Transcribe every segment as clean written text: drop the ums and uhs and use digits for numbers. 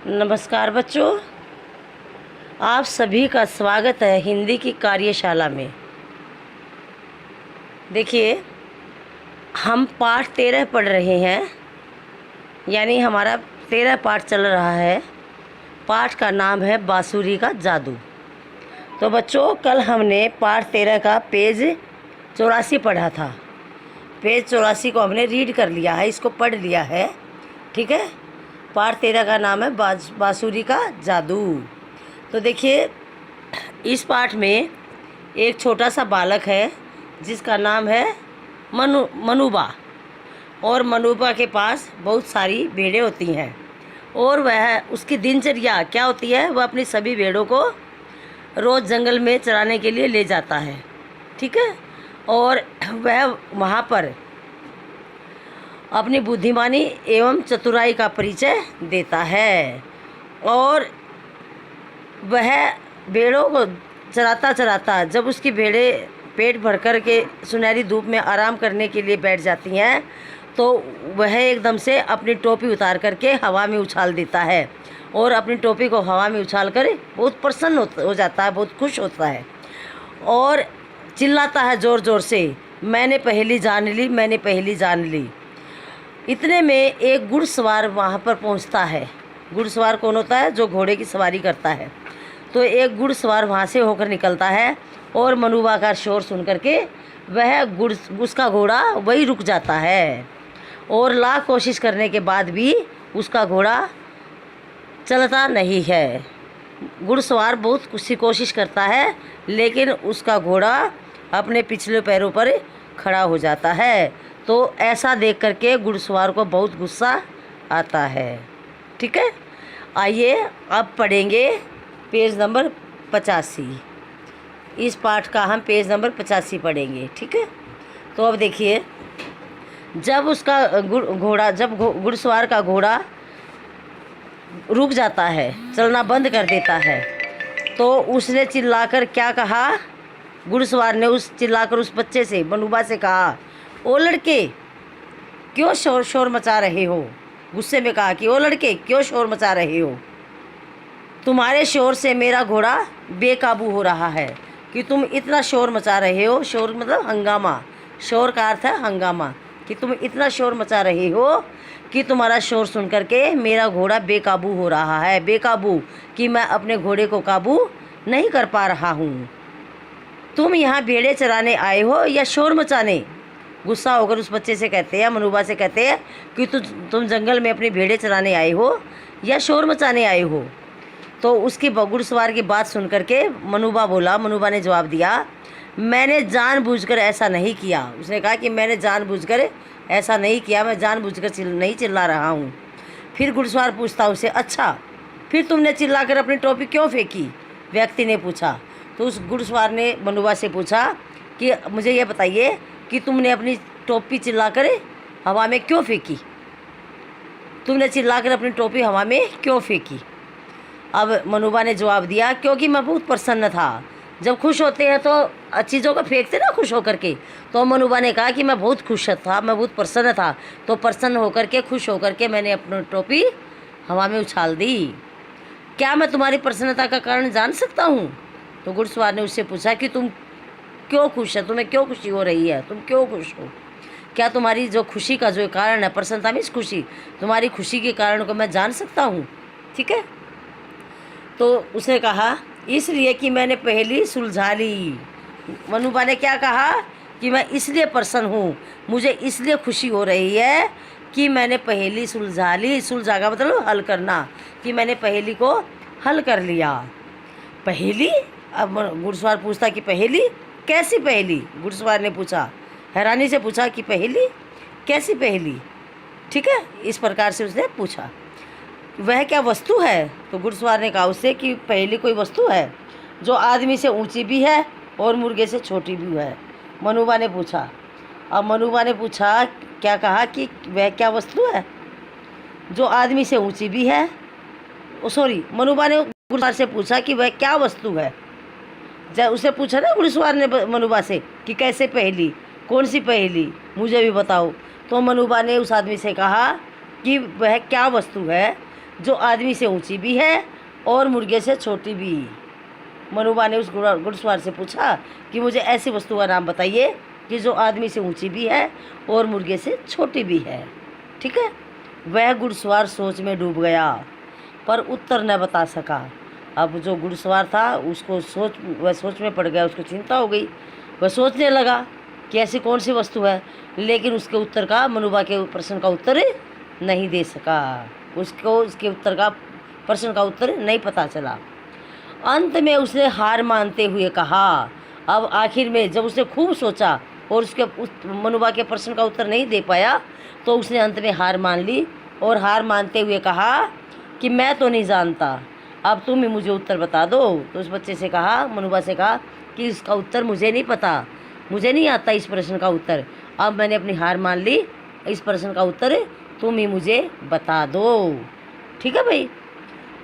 नमस्कार बच्चों, आप सभी का स्वागत है हिंदी की कार्यशाला में। देखिए, हम पाठ 13 पढ़ रहे हैं, यानी हमारा 13 पाठ चल रहा है। पाठ का नाम है बांसुरी का जादू। तो बच्चों, कल हमने पाठ 13 का पेज 84 पढ़ा था। पेज 84 को हमने रीड कर लिया है, इसको पढ़ लिया है, ठीक है। पाठ 13 का नाम है बांसुरी का जादू। तो देखिए, इस पाठ में एक छोटा सा बालक है जिसका नाम है मनुबा। और मनुबा के पास बहुत सारी भेड़ें होती हैं और वह उसकी दिनचर्या क्या होती है, वह अपनी सभी भेड़ों को रोज़ जंगल में चराने के लिए ले जाता है, ठीक है। और वह वहाँ पर अपनी बुद्धिमानी एवं चतुराई का परिचय देता है। और वह भेड़ों को चराता चराता जब उसकी भेड़ें पेट भर कर के सुनहरी धूप में आराम करने के लिए बैठ जाती हैं, तो वह एकदम से अपनी टोपी उतार करके हवा में उछाल देता है और अपनी टोपी को हवा में उछाल कर बहुत प्रसन्न हो जाता है, बहुत खुश होता है और चिल्लाता है ज़ोर ज़ोर से, मैंने पहेली जान ली, मैंने पहेली जान ली। इतने में एक घुड़सवार वहाँ पर पहुँचता है। घुड़सवार कौन होता है? जो घोड़े की सवारी करता है। तो एक घुड़सवार वहाँ से होकर निकलता है और मनुबा का शोर सुन करके उसका घोड़ा वही रुक जाता है और लाख कोशिश करने के बाद भी उसका घोड़ा चलता नहीं है। घुड़सवार बहुत सी कोशिश करता है, लेकिन उसका घोड़ा अपने पिछले पैरों पर खड़ा हो जाता है। तो ऐसा देख करके घुड़सवार को बहुत गुस्सा आता है, ठीक है। आइए अब पढ़ेंगे पेज नंबर 85। इस पाठ का हम पेज नंबर 85 पढ़ेंगे, ठीक है। तो अब देखिए, जब उसका घुड़सवार का घोड़ा रुक जाता है, चलना बंद कर देता है, तो उसने चिल्लाकर क्या कहा? घुड़सवार ने चिल्लाकर उस बच्चे से, मनुबा से कहा, ओ लड़के क्यों शोर मचा रहे हो? गुस्से में कहा कि ओ लड़के क्यों शोर मचा रहे हो? तुम्हारे शोर से मेरा घोड़ा बेकाबू हो रहा है कि तुम इतना शोर मचा रहे हो। शोर मतलब हंगामा, शोर का अर्थ है हंगामा, कि तुम इतना शोर मचा रहे हो कि तुम्हारा शोर सुन करके मेरा घोड़ा बेकाबू हो रहा है। बेकाबू कि मैं अपने घोड़े को काबू नहीं कर पा रहा हूँ। तुम यहाँ भेड़े चराने आए हो या शोर मचाने? गुस्सा होकर उस बच्चे से कहते हैं, मनुबा से कहते हैं कि तुम जंगल में अपनी भेड़ें चराने आए हो या शोर मचाने आए हो? तो उसकी घुड़सवार की बात सुन करके मनुबा ने जवाब दिया, मैंने जानबूझकर ऐसा नहीं किया। उसने कहा कि मैंने जानबूझकर ऐसा नहीं किया, मैं जानबूझकर नहीं चिल्ला रहा हूँ। फिर घुड़सवार पूछता उसे, अच्छा फिर तुमने चिल्लाकर अपनी टोपी क्यों फेंकी? व्यक्ति ने पूछा। तो उस घुड़सवार ने मनुबा से पूछा कि मुझे ये बताइए कि तुमने अपनी टोपी चिल्लाकर हवा में क्यों फेंकी? तुमने चिल्लाकर अपनी टोपी हवा में क्यों फेंकी? अब मनुबा ने जवाब दिया, क्योंकि मैं बहुत प्रसन्न था। जब खुश होते हैं तो चीज़ों को फेंकते ना, खुश होकर के। तो मनुबा ने कहा कि मैं बहुत खुश था, मैं बहुत प्रसन्न था, तो प्रसन्न होकर के, खुश होकर के मैंने अपनी टोपी हवा में उछाल दी। क्या मैं तुम्हारी प्रसन्नता का कारण जान सकता हूँ? तो घुड़सवार ने उससे पूछा कि तुम क्यों खुश है, तुम्हें क्यों खुशी हो रही है, तुम क्यों खुश हो? क्या तुम्हारी जो खुशी का जो कारण है, प्रसन्नता मीन्स खुशी, तुम्हारी खुशी के कारण को मैं जान सकता हूँ, ठीक है। तो उसने कहा, इसलिए कि मैंने पहेली सुलझा ली। मनुबा ने क्या कहा कि मैं इसलिए प्रसन्न हूँ, मुझे इसलिए खुशी हो रही है कि मैंने पहेली सुलझा ली। सुलझा का मतलब हल करना, कि मैंने पहेली को हल कर लिया। पहेली? अब घुड़सवार पूछता कि पहेली? कैसी पहेली? घुड़सवार ने पूछा, हैरानी से पूछा कि पहेली? कैसी पहेली? ठीक है, इस प्रकार से उसने पूछा। वह क्या वस्तु है? तो घुड़सवार ने कहा उससे कि पहेली कोई वस्तु है जो आदमी से ऊंची भी है और मुर्गे से छोटी भी है। मनुबा ने पूछा। अब मनुबा ने पूछा, क्या कहा कि वह क्या वस्तु है जो आदमी से ऊंची भी है? मनुबा ने घुड़सवार से पूछा कि वह क्या वस्तु है। जब उसे पूछा ना घुड़सवार ने मनुबा से कि कैसे पहेली, कौन सी पहेली, मुझे भी बताओ। तो मनुबा ने उस आदमी से कहा कि वह क्या वस्तु है जो आदमी से ऊंची भी है और मुर्गे से छोटी भी। मनुबा ने उस घुड़सवार से पूछा कि मुझे ऐसी वस्तु का नाम बताइए कि जो आदमी से ऊंची भी है और मुर्गे से छोटी भी है। ठीक है। वह घुड़सवार सोच में डूब गया पर उत्तर न बता सका। अब जो घुड़सवार था उसको वह सोच में पड़ गया, उसको चिंता हो गई। वह सोचने लगा कि ऐसी कौन सी वस्तु है, लेकिन उसके उत्तर का, मनुबा के प्रश्न का उत्तर नहीं दे सका। उसको उसके उत्तर का, प्रश्न का उत्तर नहीं पता चला। अंत में उसने हार मानते हुए कहा, अब आखिर में जब उसने खूब सोचा और उस मनुबा के प्रश्न का उत्तर नहीं दे पाया, तो उसने अंत में हार मान ली और हार मानते हुए कहा कि मैं तो नहीं जानता, अब तुम ही मुझे उत्तर बता दो। तो उस बच्चे से कहा, मनुबा से कहा कि इसका उत्तर मुझे नहीं पता, मुझे नहीं आता इस प्रश्न का उत्तर। अब मैंने अपनी हार मान ली, इस प्रश्न का उत्तर तुम ही मुझे बता दो। ठीक है भाई।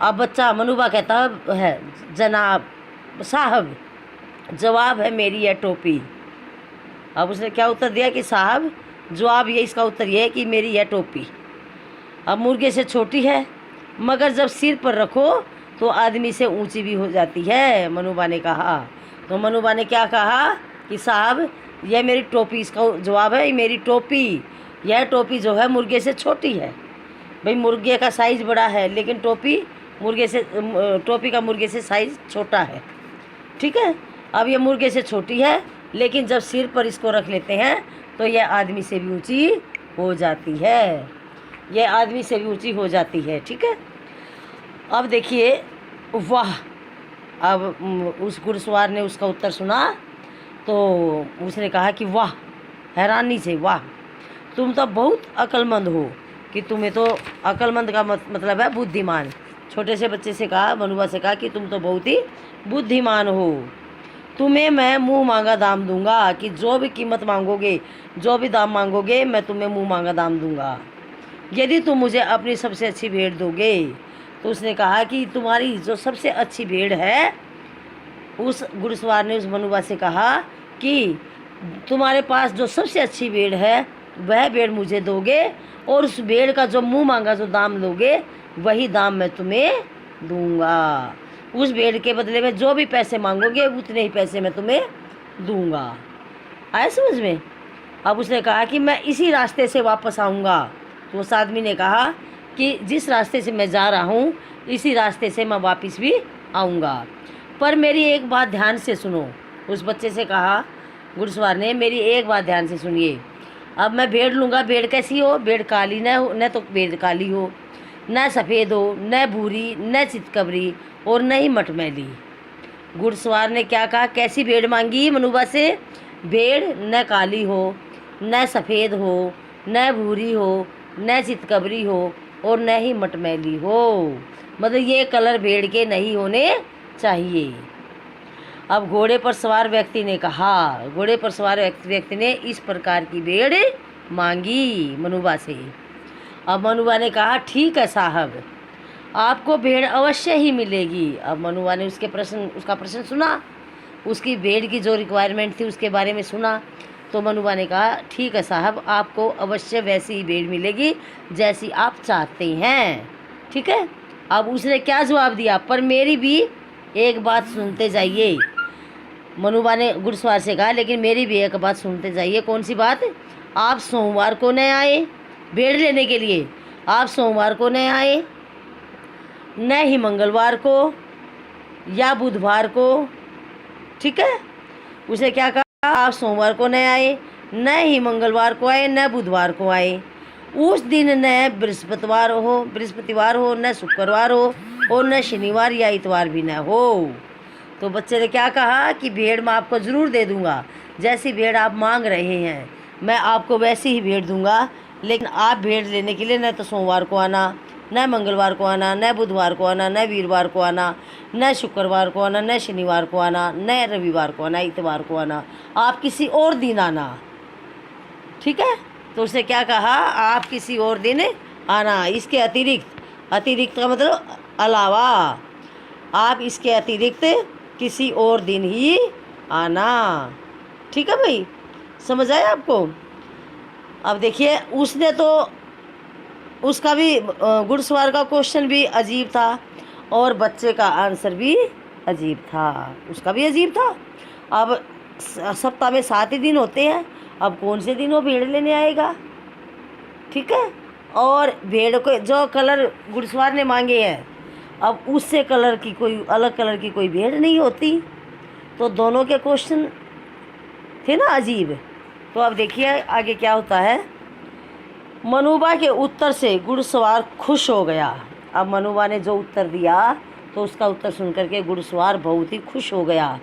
अब बच्चा मनुबा कहता है, जनाब साहब, जवाब है मेरी यह टोपी। अब उसने क्या उत्तर दिया कि साहब, जवाब ये, इसका उत्तर ये है कि मेरी यह टोपी अब मुर्गे से छोटी है, मगर जब सिर पर रखो तो आदमी से ऊंची भी हो जाती है, मनुबा ने कहा। तो मनुबा ने क्या कहा कि साहब यह मेरी टोपी, इसका जवाब है मेरी टोपी। यह टोपी जो है मुर्गे से छोटी है। भाई मुर्गे का साइज़ बड़ा है, लेकिन टोपी का मुर्गे से साइज़ छोटा है। ठीक है। अब ये मुर्गे से छोटी है, लेकिन जब सिर पर इसको रख लेते हैं तो यह आदमी से भी ऊंची हो जाती है, यह आदमी से भी ऊंची हो जाती है। ठीक है। अब देखिए, वाह, अब उस घुड़सवार ने उसका उत्तर सुना तो उसने कहा कि वाह, हैरानी से, वाह, तुम तो बहुत अक्लमंद हो। कि तुम्हें तो, अक्लमंद का मतलब है बुद्धिमान। छोटे से बच्चे से कहा, मनुबा से कहा कि तुम तो बहुत ही बुद्धिमान हो। तुम्हें मैं मुंह मांगा दाम दूंगा, कि जो भी कीमत मांगोगे, जो भी दाम मांगोगे, मैं तुम्हें मुंह मांगा दाम दूंगा, यदि तुम मुझे अपनी सबसे अच्छी भेड़ दोगे। तो उसने कहा कि तुम्हारी जो सबसे अच्छी भेड़ है, उस घुड़सवार ने उस मनुबा से कहा कि तुम्हारे पास जो सबसे अच्छी भेड़ है वह भेड़ मुझे दोगे, और उस भेड़ का जो मुंह मांगा जो दाम लोगे वही दाम मैं तुम्हें दूंगा। उस भेड़ के बदले में जो भी पैसे मांगोगे उतने ही पैसे मैं तुम्हें दूंगा। आया समझ में। अब उसने कहा कि मैं इसी रास्ते से वापस आऊँगा। तो उस आदमी ने कहा कि जिस रास्ते से मैं जा रहा हूँ इसी रास्ते से मैं वापस भी आऊँगा, पर मेरी एक बात ध्यान से सुनो। उस बच्चे से कहा घुड़सवार ने, मेरी एक बात ध्यान से सुनिए। अब मैं भेड़ लूँगा, भेड़ कैसी हो, भेड़ काली न हो, न तो भेड़ काली हो, न सफ़ेद हो, न भूरी, न चितकबरी, और न ही मटमैली। घुड़सवार ने क्या कहा, कैसी भेड़ मांगी मनुबा से? भेड़ न काली हो, न सफ़ेद हो, न भूरी हो, न चितकबरी हो, और न ही मटमैली हो। मतलब ये कलर भेड़ के नहीं होने चाहिए। अब घोड़े पर सवार व्यक्ति ने कहा, घोड़े पर सवार व्यक्ति ने इस प्रकार की भेड़ मांगी मनुबा से। अब मनुबा ने कहा, ठीक है साहब, आपको भेड़ अवश्य ही मिलेगी। अब मनुबा ने उसका प्रश्न सुना, उसकी भेड़ की जो रिक्वायरमेंट थी उसके बारे में सुना। तो मनुबा ने कहा, ठीक है साहब, आपको अवश्य वैसी ही भेड़ मिलेगी जैसी आप चाहते हैं। ठीक है। अब उसने क्या जवाब दिया, पर मेरी भी एक बात सुनते जाइए। मनुबा ने घुड़सवार से कहा, लेकिन मेरी भी एक बात सुनते जाइए। कौन सी बात? आप सोमवार को न आए भेड़ लेने के लिए, आप सोमवार को न आए, न ही मंगलवार को या बुधवार को। ठीक है। उसे क्या कहा, आप सोमवार को न आए, न ही मंगलवार को आए, न बुधवार को आए। उस दिन न बृहस्पतिवार हो, न शुक्रवार हो, और न शनिवार या इतवार भी न हो। तो बच्चे ने क्या कहा कि भेड़ मैं आपको ज़रूर दे दूंगा, जैसी भेड़ आप मांग रहे हैं मैं आपको वैसी ही भेड़ दूंगा, लेकिन आप भेड़ लेने के लिए न तो सोमवार को आना, न मंगलवार को आना, न बुधवार को आना, न वीरवार को आना, न शुक्रवार को आना, न शनिवार को आना, न रविवार को आना, इतवार को आना, आप किसी और दिन आना। ठीक है। तो उसने क्या कहा, आप किसी और दिन आना, इसके अतिरिक्त का मतलब अलावा, आप इसके अतिरिक्त किसी और दिन ही आना। ठीक है भाई, समझ आया आपको। अब देखिए, उसने तो उसका भी घुड़सवार का क्वेश्चन भी अजीब था और बच्चे का आंसर भी अजीब था, उसका भी अजीब था। अब सप्ताह में 7 ही दिन होते हैं, अब कौन से दिन वो भेड़ लेने आएगा? ठीक है। और भेड़ को जो कलर घुड़सवार ने मांगे हैं, अब उससे कलर की कोई अलग कलर की कोई भेड़ नहीं होती, तो दोनों के क्वेश्चन थे ना अजीब। तो अब देखिए आगे क्या होता है। मनुबा के उत्तर से घुड़सवार खुश हो गया। अब मनुबा ने जो उत्तर दिया तो उसका उत्तर सुनकर के घुड़सवार बहुत ही खुश हो गया।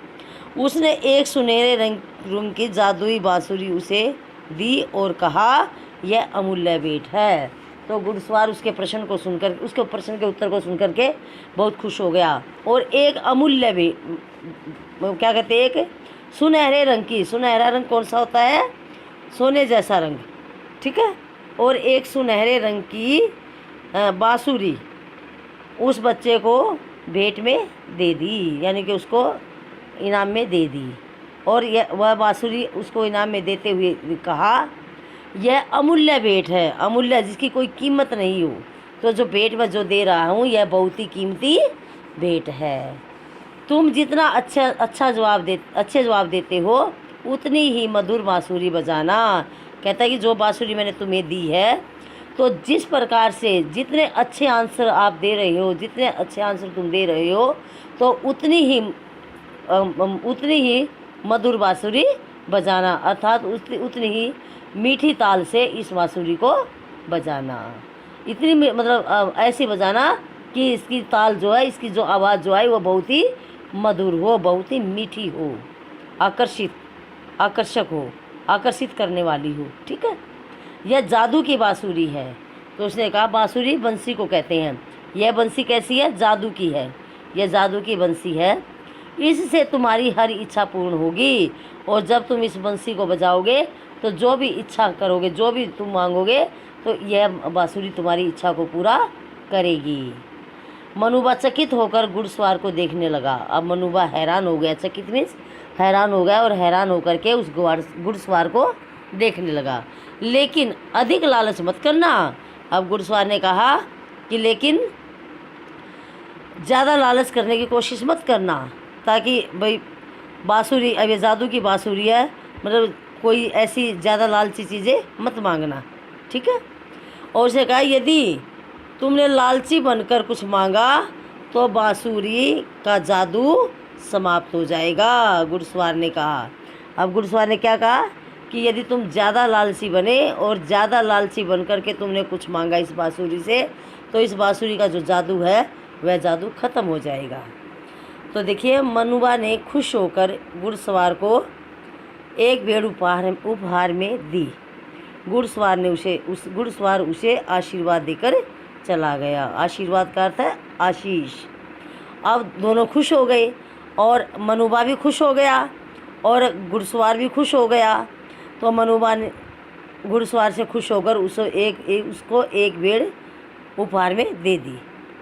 उसने एक सुनहरे रंग की जादुई बांसुरी उसे दी और कहा, यह अमूल्य भेंट है। तो घुड़सवार उसके प्रश्न को सुनकर, उसके प्रश्न के उत्तर को सुनकर के बहुत खुश हो गया और एक अमूल्य भेंट, क्या कहते हैं, एक सुनहरे रंग की, सुनहरा रंग कौन सा होता है? सोने जैसा रंग, ठीक है। और एक सुनहरे रंग की बांसुरी उस बच्चे को भेंट में दे दी, यानी कि उसको इनाम में दे दी। और वह बांसुरी उसको इनाम में देते हुए कहा, यह अमूल्य भेंट है, अमूल्य जिसकी कोई कीमत नहीं हो। तो जो भेंट में जो दे रहा हूँ यह बहुत ही कीमती भेंट है। तुम जितना अच्छे जवाब देते हो उतनी ही मधुर बांसुरी बजाना। कहता है कि जो बांसुरी मैंने तुम्हें दी है, तो जिस प्रकार से जितने अच्छे आंसर आप दे रहे हो, जितने अच्छे आंसर तुम दे रहे हो, तो उतनी ही मधुर बांसुरी बजाना, अर्थात उतनी ही मीठी ताल से इस बांसुरी को बजाना। इतनी मतलब ऐसी बजाना कि इसकी ताल जो है, इसकी जो आवाज़ जो है वो बहुत ही मधुर हो, बहुत ही मीठी हो, आकर्षक हो, आकर्षित करने वाली हो। ठीक है। यह जादू की बांसुरी है। तो उसने कहा बांसुरी बंसी को कहते हैं। यह बंसी कैसी है? जादू की है। यह जादू की बंसी है। इससे तुम्हारी हर इच्छा पूर्ण होगी और जब तुम इस बंसी को बजाओगे तो जो भी इच्छा करोगे, जो भी तुम मांगोगे, तो यह बांसुरी तुम्हारी इच्छा को पूरा करेगी। मनुबा चकित होकर घुड़सवार को देखने लगा। अब मनुबा हैरान हो गया, चकित मीन्स हैरान हो गया, और हैरान होकर के उस घुड़सवार को देखने लगा। लेकिन अधिक लालच मत करना। अब घुड़सवार ने कहा कि लेकिन ज़्यादा लालच करने की कोशिश मत करना, ताकि भाई बांसुरी, अब ये जादू की बांसुरी है, मतलब कोई ऐसी ज़्यादा लालची चीज़ें मत मांगना। ठीक है। और उसे कहा यदि तुमने लालची बनकर कुछ मांगा तो बांसुरी का जादू समाप्त हो जाएगा, घुड़सवार ने कहा। अब घुड़सवार ने क्या कहा कि यदि तुम ज़्यादा लालची बने और ज़्यादा लालची बनकर के तुमने कुछ मांगा इस बांसुरी से, तो इस बांसुरी का जो जादू है वह जादू ख़त्म हो जाएगा। तो देखिए मनुबा ने खुश होकर घुड़सवार को एक भेड़ उपहार में दी। घुड़सवार उसे आशीर्वाद देकर चला गया। आशीर्वाद का अर्थ है आशीष। अब दोनों खुश हो गए और मनुबा भी खुश हो गया और घुड़सवार भी खुश हो गया। तो मनुबा ने घुड़सवार से खुश होकर उसको एक भेड़ उपहार में दे दी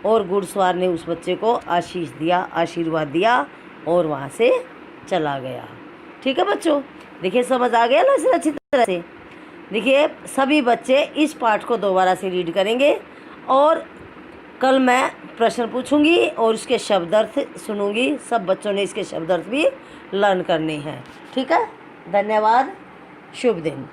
और घुड़सवार ने उस बच्चे को आशीष दिया, आशीर्वाद दिया और वहाँ से चला गया। ठीक है बच्चों, देखिए समझ आ गया ना इसे अच्छी तरह से। देखिए सभी बच्चे इस पाठ को दोबारा से रीड करेंगे और कल मैं प्रश्न पूछूंगी और इसके शब्द अर्थ सुनूंगी। सब बच्चों ने इसके शब्द अर्थ भी लर्न करने हैं। ठीक है। धन्यवाद। शुभ दिन।